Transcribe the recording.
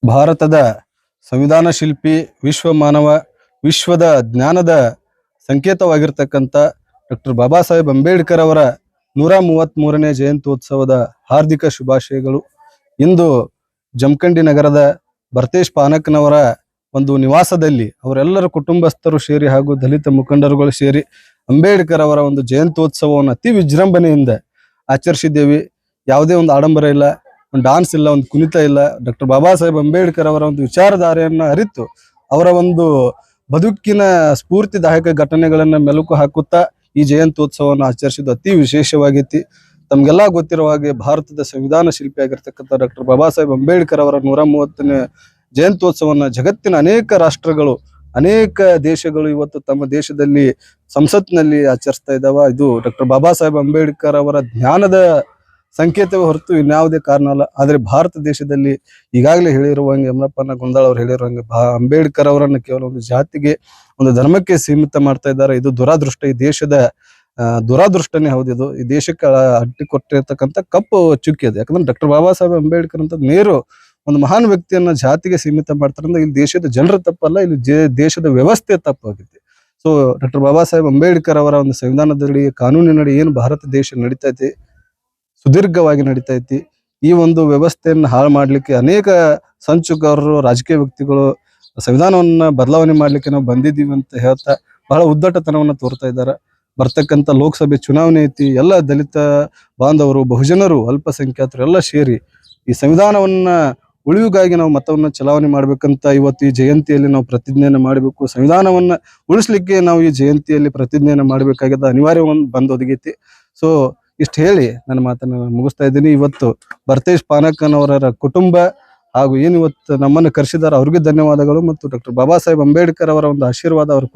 ಭಾರತದ ಸಂವಿಧಾನ ಶಿಲ್ಪಿ, ವಿಶ್ವ ಮಾನವ, ವಿಶ್ವದ ಜ್ಞಾನದ ಸಂಕೇತವಾಗಿರ್ತಕ್ಕಂಥ ಡಾಕ್ಟರ್ ಬಾಬಾ ಸಾಹೇಬ್ ಅಂಬೇಡ್ಕರ್ ಅವರ 133ನೇ ಜಯಂತ್ಯೋತ್ಸವದ ಹಾರ್ದಿಕ ಶುಭಾಶಯಗಳು. ಇಂದು ಜಮಖಂಡಿ ನಗರದ ಭರತೇಶ್ ಪಾನಕ್ನವರ ಒಂದು ನಿವಾಸದಲ್ಲಿ ಅವರೆಲ್ಲರ ಕುಟುಂಬಸ್ಥರು ಸೇರಿ ಹಾಗೂ ದಲಿತ ಮುಖಂಡರುಗಳು ಸೇರಿ ಅಂಬೇಡ್ಕರ್ ಅವರ ಒಂದು ಜಯಂತ್ಯೋತ್ಸವವನ್ನು ಅತಿ ವಿಜೃಂಭಣೆಯಿಂದ ಆಚರಿಸಿದ್ದೇವೆ. ಯಾವುದೇ ಒಂದು ಆಡಂಬರ ಇಲ್ಲ, ಒಂದು ಡಾನ್ಸ್ ಇಲ್ಲ, ಒಂದು ಕುಣಿತ ಇಲ್ಲ. ಡಾಕ್ಟರ್ ಬಾಬಾ ಸಾಹೇಬ್ ಅಂಬೇಡ್ಕರ್ ಅವರ ಒಂದು ವಿಚಾರಧಾರೆಯನ್ನು ಅರಿತು ಅವರ ಒಂದು ಬದುಕಿನ ಸ್ಫೂರ್ತಿದಾಯಕ ಘಟನೆಗಳನ್ನ ಮೆಲುಕು ಹಾಕುತ್ತಾ ಈ ಜಯಂತ್ಯೋತ್ಸವವನ್ನು ಆಚರಿಸಿದ್ದು ಅತಿ ವಿಶೇಷವಾಗೈತಿ. ತಮ್ಗೆಲ್ಲ ಗೊತ್ತಿರುವ ಹಾಗೆ ಭಾರತದ ಸಂವಿಧಾನ ಶಿಲ್ಪಿ ಆಗಿರ್ತಕ್ಕಂಥ ಡಾಕ್ಟರ್ ಬಾಬಾ ಸಾಹೇಬ್ ಅಂಬೇಡ್ಕರ್ ಅವರ 130ನೇ ಜಯಂತ್ಯೋತ್ಸವವನ್ನು ಜಗತ್ತಿನ ಅನೇಕ ರಾಷ್ಟ್ರಗಳು, ಅನೇಕ ದೇಶಗಳು ಇವತ್ತು ತಮ್ಮ ದೇಶದಲ್ಲಿ ಸಂಸತ್ನಲ್ಲಿ ಆಚರಿಸ್ತಾ ಇದ್ದಾವ. ಇದು ಡಾಕ್ಟರ್ ಬಾಬಾ ಸಾಹೇಬ್ ಅಂಬೇಡ್ಕರ್ ಅವರ ಜ್ಞಾನದ ಸಂಕೇತವೇ ಹೊರತು ಇನ್ಯಾವುದೇ ಕಾರಣ ಅಲ್ಲ. ಆದರೆ ಭಾರತ ದೇಶದಲ್ಲಿ ಈಗಾಗಲೇ ಹೇಳಿರುವಂಗೆ, ಯಮನಪ್ಪನ ಗೊಂದಾಳ್ ಅವರು ಹೇಳಿರುವಂಗೆ, ಅಂಬೇಡ್ಕರ್ ಅವರನ್ನು ಕೇವಲ ಒಂದು ಜಾತಿಗೆ, ಒಂದು ಧರ್ಮಕ್ಕೆ ಸೀಮಿತ ಮಾಡ್ತಾ ಇದ್ದಾರೆ. ಇದು ದುರಾದೃಷ್ಟ. ಈ ದೇಶದ ದುರಾದೃಷ್ಟನೇ ಹೌದಿದು. ಈ ದೇಶಕ್ಕೆ ಅಡ್ಡಿ ಕೊಟ್ಟಿರ್ತಕ್ಕಂಥ ಕಪ್ಪು ಚುಕ್ಕಿ ಅದು. ಯಾಕಂದ್ರೆ ಡಾಕ್ಟರ್ ಬಾಬಾ ಸಾಹೇಬ್ ಅಂಬೇಡ್ಕರ್ ಅಂತ ನೇರು ಒಂದು ಮಹಾನ್ ವ್ಯಕ್ತಿಯನ್ನ ಜಾತಿಗೆ ಸೀಮಿತ ಮಾಡ್ತಾರೆ ಅಂದ್ರೆ ಇಲ್ಲಿ ದೇಶದ ಜನರ ತಪ್ಪಲ್ಲ, ಇಲ್ಲಿ ದೇಶದ ವ್ಯವಸ್ಥೆ ತಪ್ಪಾಗಿದೆ. ಸೊ ಡಾಕ್ಟರ್ ಬಾಬಾ ಸಾಹೇಬ್ ಅಂಬೇಡ್ಕರ್ ಅವರ ಒಂದು ಸಂವಿಧಾನದಡಿ, ಕಾನೂನಿನಡಿ ಏನು ಭಾರತ ದೇಶ ನಡೀತೈತಿ, ಸುದೀರ್ಘವಾಗಿ ನಡೀತಾ ಐತಿ. ಈ ಒಂದು ವ್ಯವಸ್ಥೆಯನ್ನು ಹಾಳು ಮಾಡ್ಲಿಕ್ಕೆ ಅನೇಕ ಸಂಚುಕಾರರು, ರಾಜಕೀಯ ವ್ಯಕ್ತಿಗಳು ಸಂವಿಧಾನವನ್ನ ಬದಲಾವಣೆ ಮಾಡ್ಲಿಕ್ಕೆ ನಾವು ಬಂದಿದ್ದೀವಿ ಅಂತ ಹೇಳ್ತಾ ಬಹಳ ಉದ್ದಟತನವನ್ನ ತೋರ್ತಾ ಇದ್ದಾರೆ. ಬರ್ತಕ್ಕಂಥ ಲೋಕಸಭೆ ಚುನಾವಣೆ ಐತಿ. ಎಲ್ಲ ದಲಿತ ಬಾಂಧವರು, ಬಹುಜನರು, ಅಲ್ಪಸಂಖ್ಯಾತರು ಎಲ್ಲ ಸೇರಿ ಈ ಸಂವಿಧಾನವನ್ನ ಉಳಿವಿಗಾಗಿ ನಾವು ಮತವನ್ನ ಚಲಾವಣೆ ಮಾಡ್ಬೇಕಂತ ಇವತ್ತು ಈ ಜಯಂತಿಯಲ್ಲಿ ನಾವು ಪ್ರತಿಜ್ಞೆಯನ್ನು ಮಾಡಬೇಕು. ಸಂವಿಧಾನವನ್ನ ಉಳಿಸ್ಲಿಕ್ಕೆ ನಾವು ಈ ಜಯಂತಿಯಲ್ಲಿ ಪ್ರತಿಜ್ಞೆಯನ್ನು ಮಾಡಬೇಕಾಗಿದ್ದ ಅನಿವಾರ್ಯ ಬಂದು ಒದಗೈತಿ. ಸೊ ಇಷ್ಟು ಹೇಳಿ ನನ್ನ ಮಾತನ್ನು ಮುಗಿಸ್ತಾ ಇದ್ದೀನಿ. ಇವತ್ತು ಭರತೇಶ್ ಪಾನಕ್ಕನವರ ಕುಟುಂಬ ಹಾಗೂ ಏನು ಇವತ್ತು ನಮ್ಮನ್ನು ಕರೆಸಿದಾರೆ ಅವ್ರಿಗೆ ಧನ್ಯವಾದಗಳು. ಮತ್ತು ಡಾಕ್ಟರ್ ಬಾಬಾ ಸಾಹೇಬ್ ಅಂಬೇಡ್ಕರ್ ಅವರ ಒಂದು ಆಶೀರ್ವಾದ ಅವರ